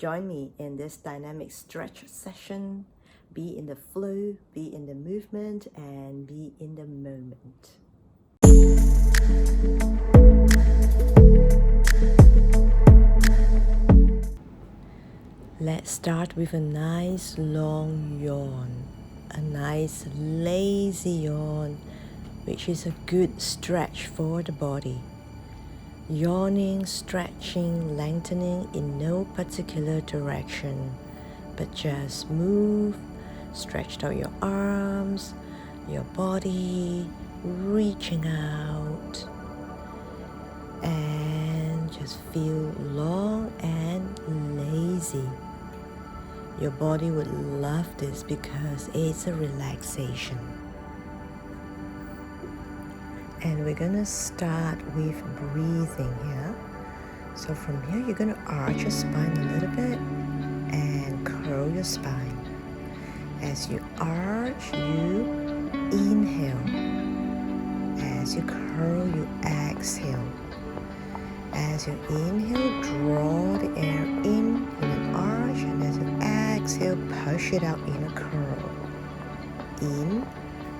Join me in this dynamic stretch session. Be in the flow, be in the movement, and be in the moment. Let's start with a nice long yawn, a nice lazy yawn, which is a good stretch for the body. Yawning, stretching, lengthening in no particular direction, but just move, stretch out your arms, your body, reaching out, and just feel long and lazy. Your body would love this because it's a relaxation. And we're gonna start with breathing here. So from here, you're gonna arch your spine a little bit and curl your spine. As you arch, you inhale. As you curl, you exhale. As you inhale, draw the air in an arch, and as you exhale, push it out in a curl. In,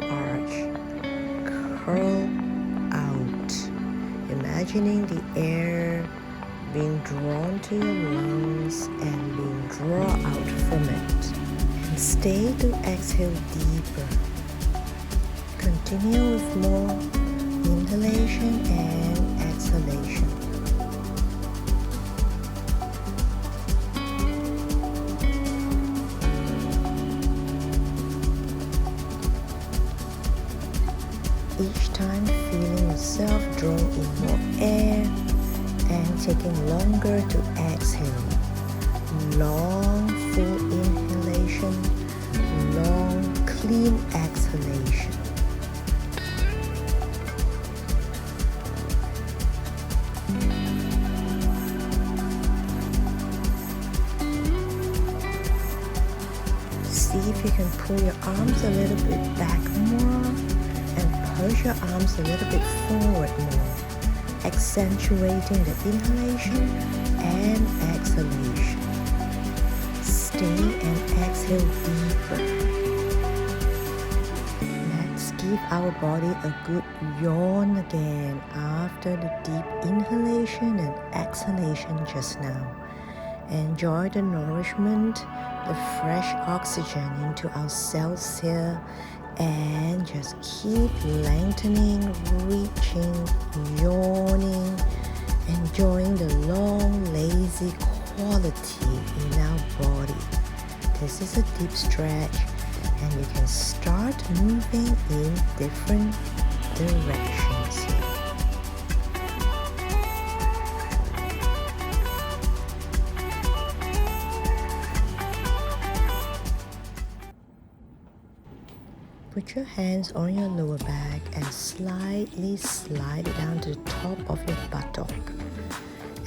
arch, curl, out. Imagining the air being drawn to your lungs and being drawn out from it. And stay to exhale deeper. Continue with more inhalation and exhalation. Each time feeling yourself draw in more air and taking longer to exhale. Long full inhalation, long clean exhalation. See if you can pull your arms a little bit back more and push your arms a little bit forward more, accentuating the inhalation and exhalation. Stay and exhale deeper. Let's give our body a good yawn again after the deep inhalation and exhalation just now. Enjoy the nourishment, the fresh oxygen into our cells here, and just keep lengthening, reaching, yawning, enjoying the long, lazy quality in our body. This is a deep stretch, and you can start moving in different directions here. Put your hands on your lower back and slightly slide it down to the top of your buttock.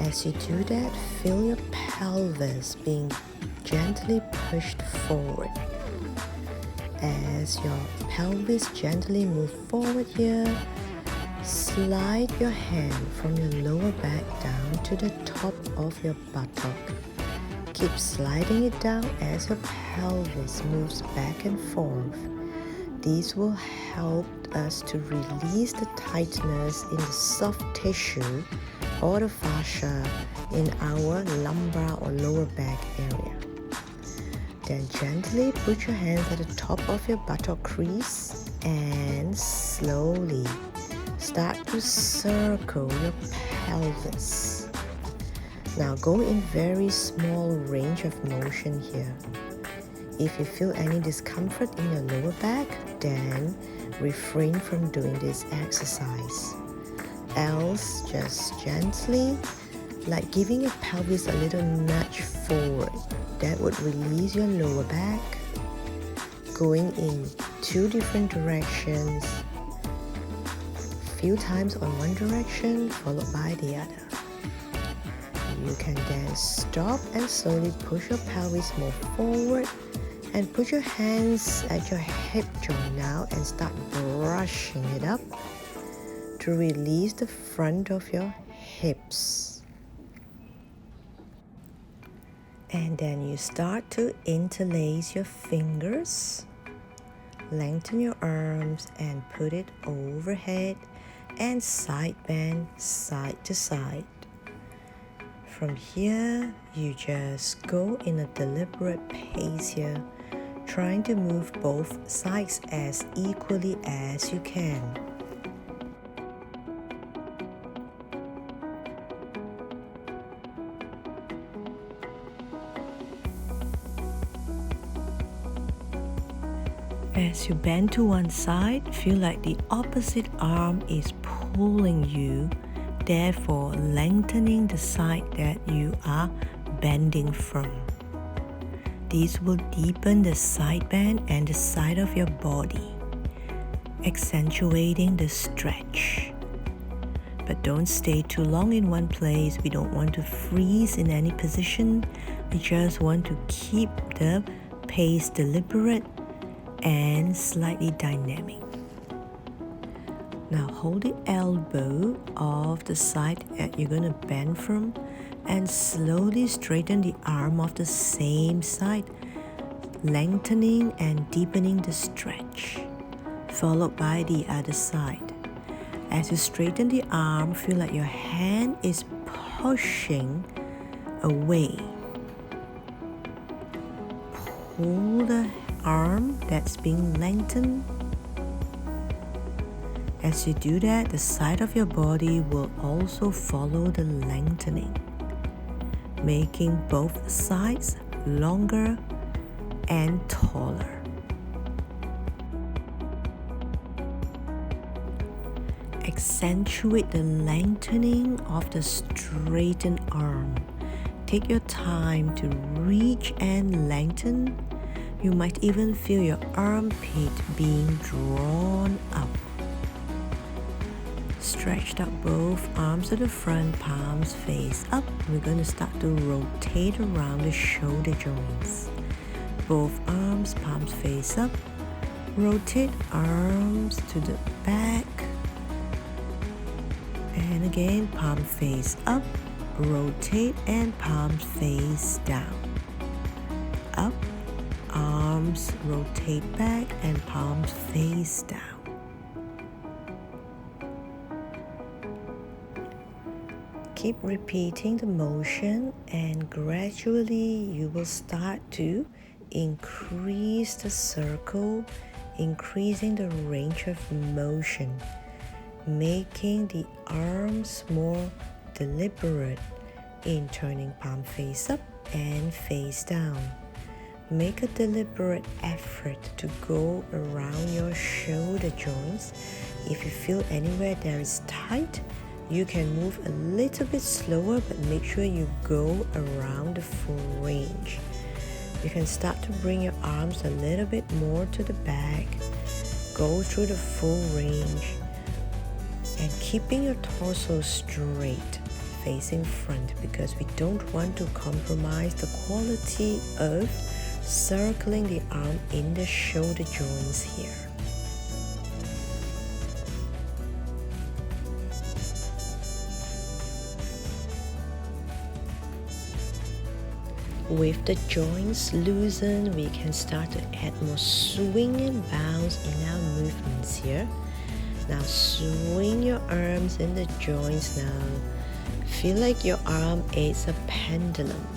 As you do that, feel your pelvis being gently pushed forward. As your pelvis gently moves forward here, slide your hand from your lower back down to the top of your buttock. Keep sliding it down as your pelvis moves back and forth. These will help us to release the tightness in the soft tissue or the fascia in our lumbar or lower back area. Then gently put your hands at the top of your buttock crease and slowly start to circle your pelvis. Now go in very small range of motion here. If you feel any discomfort in your lower back, then refrain from doing this exercise. Else, just gently, like giving your pelvis a little nudge forward. That would release your lower back, going in two different directions, few times on one direction, followed by the other. You can then stop and slowly push your pelvis more forward and put your hands at your hip joint now and start brushing it up to release the front of your hips. And then you start to interlace your fingers, lengthen your arms and put it overhead and side bend side to side. From here, you just go in a deliberate pace here, trying to move both sides as equally as you can. As you bend to one side, feel like the opposite arm is pulling you, therefore lengthening the side that you are bending from. These will deepen the side bend and the side of your body, accentuating the stretch. But don't stay too long in one place. We don't want to freeze in any position. We just want to keep the pace deliberate and slightly dynamic. Now hold the elbow of the side that you're going to bend from and slowly straighten the arm of the same side, lengthening and deepening the stretch, followed by the other side. As you straighten the arm, feel like your hand is pushing away. Pull the arm that's being lengthened. As you do that, the side of your body will also follow the lengthening, making both sides longer and taller. Accentuate the lengthening of the straightened arm. Take your time to reach and lengthen. You might even feel your armpit being drawn up. Stretch out both arms to the front, palms face up. We're going to start to rotate around the shoulder joints. Both arms, palms face up. Rotate arms to the back. And again, palm face up. Rotate and palms face down. Up. Arms rotate back and palms face down. Keep repeating the motion and gradually you will start to increase the circle, increasing the range of motion, making the arms more deliberate in turning palm face up and face down. Make a deliberate effort to go around your shoulder joints. If you feel anywhere that is tight, you can move a little bit slower, but make sure you go around the full range. You can start to bring your arms a little bit more to the back. Go through the full range and keeping your torso straight, facing front, because we don't want to compromise the quality of circling the arm in the shoulder joints here. With the joints loosened, we can start to add more swing and bounce in our movements here. Now swing your arms in the joints now. Feel like your arm is a pendulum.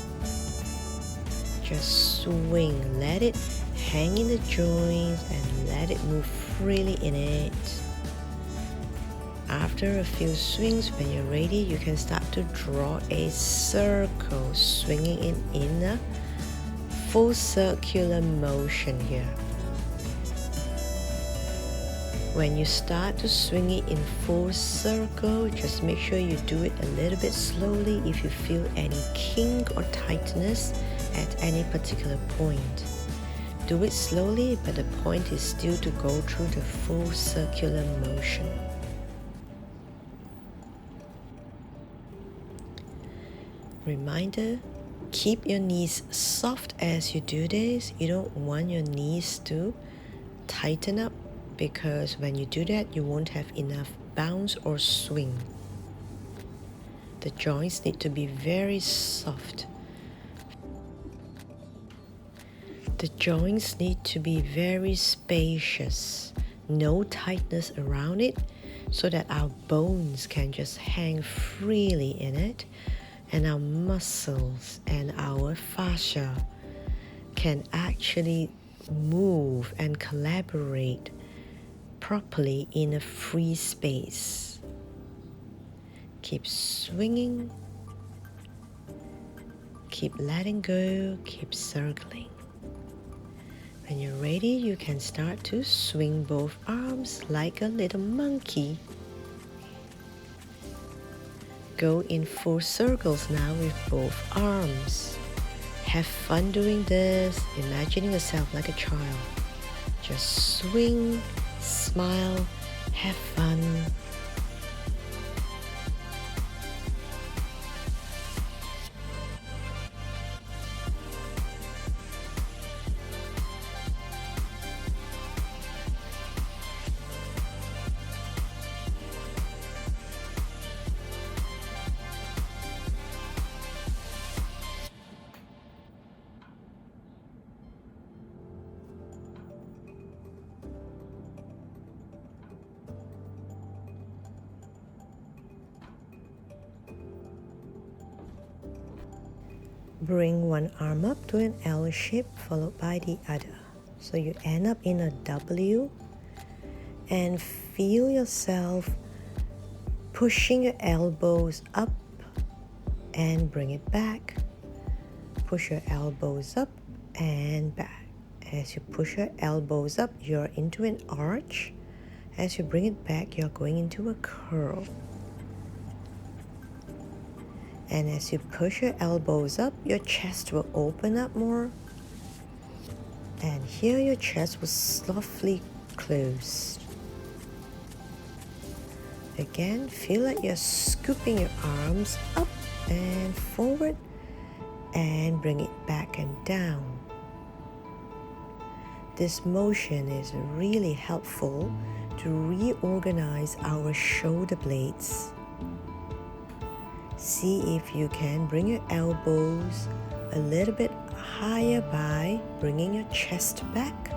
Just swing, let it hang in the joints and let it move freely in it. After a few swings, when you're ready, you can start to draw a circle, swinging it in a full circular motion here. When you start to swing it in full circle, just make sure you do it a little bit slowly if you feel any kink or tightness at any particular point. Do it slowly, but the point is still to go through the full circular motion. Reminder, keep your knees soft as you do this. You don't want your knees to tighten up, because when you do that, you won't have enough bounce or swing. The joints need to be very soft. The joints need to be very spacious, no tightness around it, so that our bones can just hang freely in it, and our muscles and our fascia can actually move and collaborate properly in a free space. Keep swinging, keep letting go, keep circling. When you're ready, you can start to swing both arms like a little monkey. Go in full circles now with both arms. Have fun doing this, imagining yourself like a child. Just swing, smile, have fun. Bring one arm up to an L shape followed by the other. So you end up in a W, and feel yourself pushing your elbows up and bring it back. Push your elbows up and back. As you push your elbows up, you're into an arch. As you bring it back, you're going into a curl. And as you push your elbows up, your chest will open up more. And here your chest will softly close. Again, feel like you're scooping your arms up and forward and bring it back and down. This motion is really helpful to reorganize our shoulder blades. See if you can bring your elbows a little bit higher by bringing your chest back,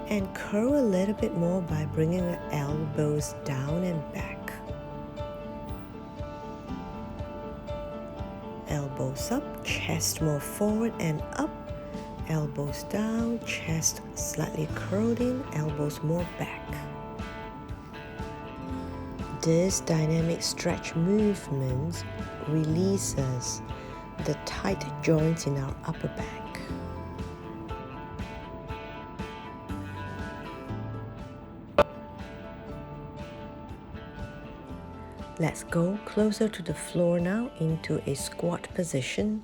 and curl a little bit more by bringing your elbows down and back. Elbows up, chest more forward and up, elbows down, chest slightly curled in, elbows more back. This dynamic stretch movement releases the tight joints in our upper back. Let's go closer to the floor now into a squat position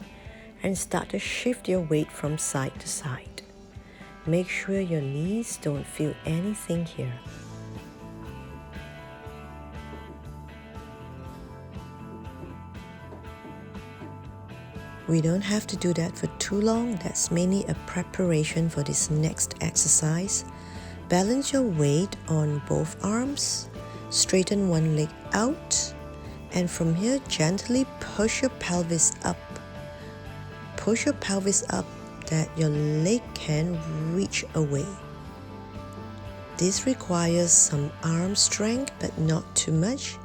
and start to shift your weight from side to side. Make sure your knees don't feel anything here. We don't have to do that for too long. That's mainly a preparation for this next exercise. Balance your weight on both arms, straighten one leg out, and from here gently push your pelvis up. Push your pelvis up that your leg can reach away. This requires some arm strength, but not too much.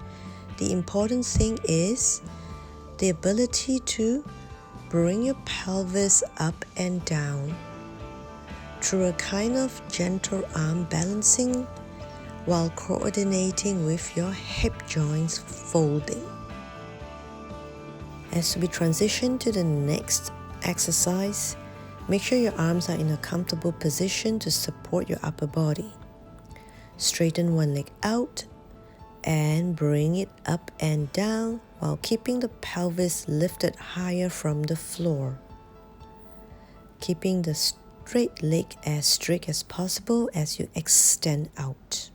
The important thing is the ability to bring your pelvis up and down through a kind of gentle arm balancing while coordinating with your hip joints folding. As we transition to the next exercise, make sure your arms are in a comfortable position to support your upper body. Straighten one leg out and bring it up and down while keeping the pelvis lifted higher from the floor. Keeping the straight leg as straight as possible as you extend out.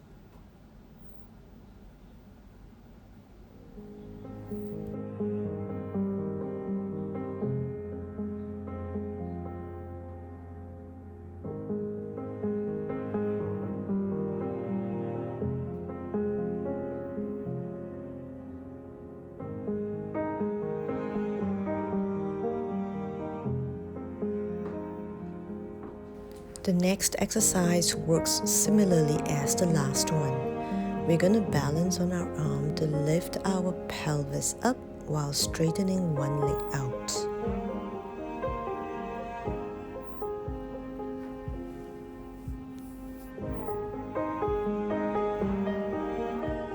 The next exercise works similarly as the last one. We're going to balance on our arm to lift our pelvis up while straightening one leg out.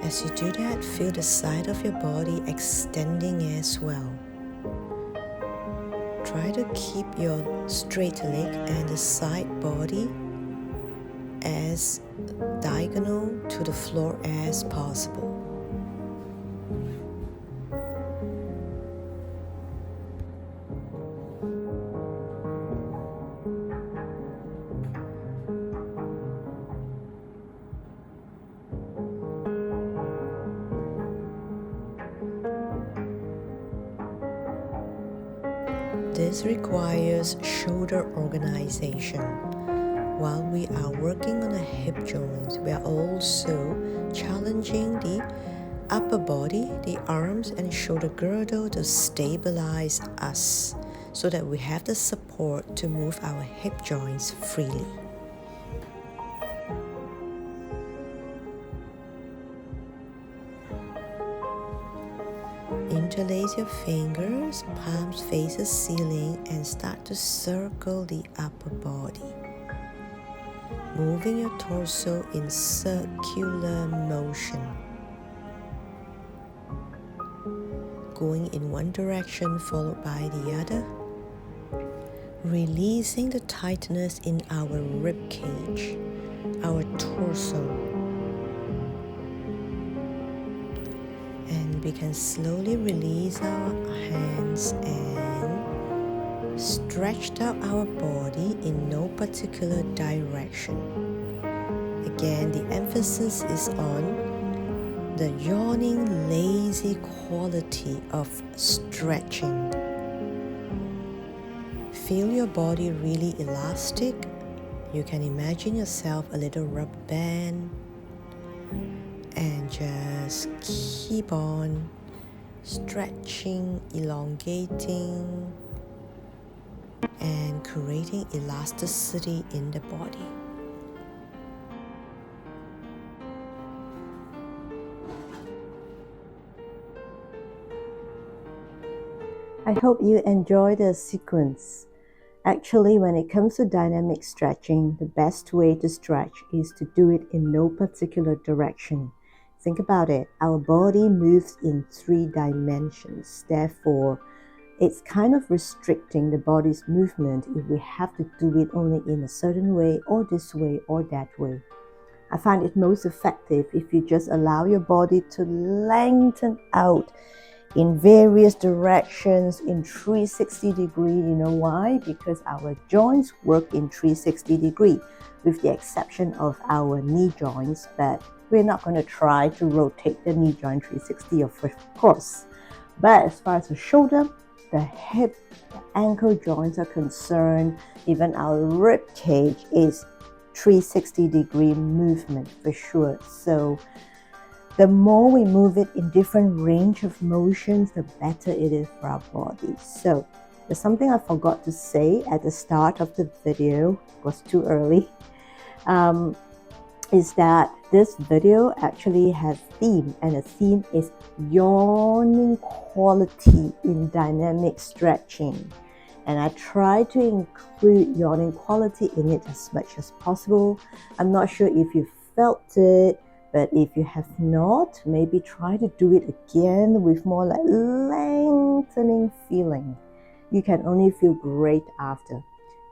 As you do that, feel the side of your body extending as well. Try to keep your straight leg and the side body as diagonal to the floor as possible. This requires shoulder organization. While we are working on the hip joints, we are also challenging the upper body, the arms and shoulder girdle to stabilize us so that we have the support to move our hip joints freely. Interlace your fingers, palms face the ceiling, and start to circle the upper body. Moving your torso in circular motion. Going in one direction followed by the other. Releasing the tightness in our rib cage, our torso. And we can slowly release our hands and stretch out our body in no particular direction. Again, the emphasis is on the yawning, lazy quality of stretching. Feel your body really elastic. You can imagine yourself a little rubber band. And just keep on stretching, elongating, and creating elasticity in the body. I hope you enjoy the sequence. Actually, when it comes to dynamic stretching, the best way to stretch is to do it in no particular direction. Think about it. Our body moves in 3 dimensions. Therefore, it's kind of restricting the body's movement if we have to do it only in a certain way or this way or that way. I find it most effective if you just allow your body to lengthen out in various directions in 360 degree. You know why? Because our joints work in 360 degree, with the exception of our knee joints, but we're not going to try to rotate the knee joint 360, of course. But as far as the shoulder, the hip, the ankle joints are concerned, even our rib cage is 360 degree movement for sure. So the more we move it in different range of motions, the better it is for our body. So there's something I forgot to say at the start of the video. It was too early. Is that this video actually has theme, and the theme is yawning quality in dynamic stretching. And I try to include yawning quality in it as much as possible. I'm not sure if you felt it, but if you have not, maybe try to do it again with more like lengthening feeling. You can only feel great after.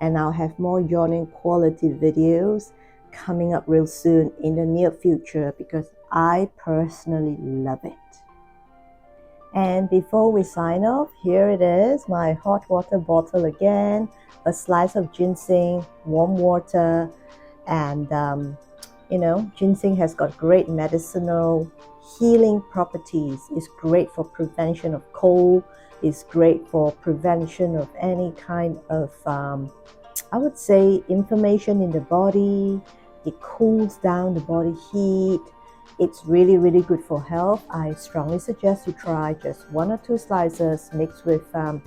And I'll have more yawning quality videos coming up real soon in the near future because I personally love it. And before we sign off, here it is, my hot water bottle again, a slice of ginseng, warm water, and ginseng has got great medicinal healing properties. It's great for prevention of cold. It's great for prevention of any kind of, I would say, inflammation in the body. It cools down the body heat. It's really, really good for health. I strongly suggest you try just 1 or 2 slices mixed with hot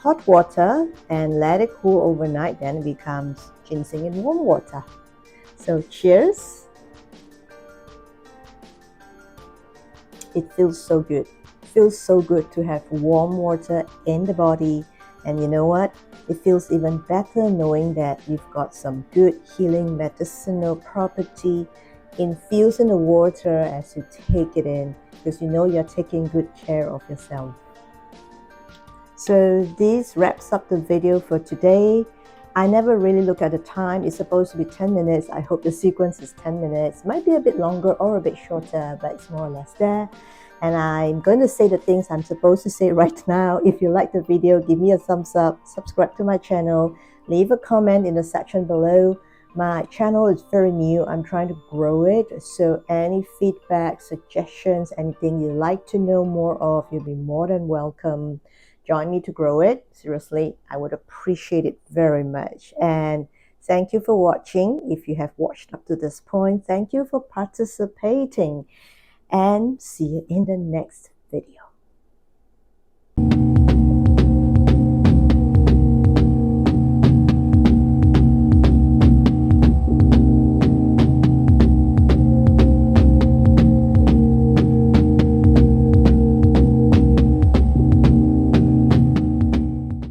hot water and let it cool overnight, then it becomes ginseng in warm water. So cheers. It feels so good. It feels so good to have warm water in the body. And you know what? It feels even better knowing that you've got some good healing medicinal property infused in the water as you take it in, because you know you're taking good care of yourself. So this wraps up the video for today. I never really look at the time. It's supposed to be 10 minutes. I hope the sequence is 10 minutes. Might be a bit longer or a bit shorter, but it's more or less there. And I'm going to say the things I'm supposed to say right now. If you like the video, give me a thumbs up, subscribe to my channel, leave a comment in the section below. My channel is very new. I'm trying to grow it. So any feedback, suggestions, anything you'd like to know more of, you'll be more than welcome. Join me to grow it. Seriously, I would appreciate it very much. And thank you for watching. If you have watched up to this point, thank you for participating. And see you in the next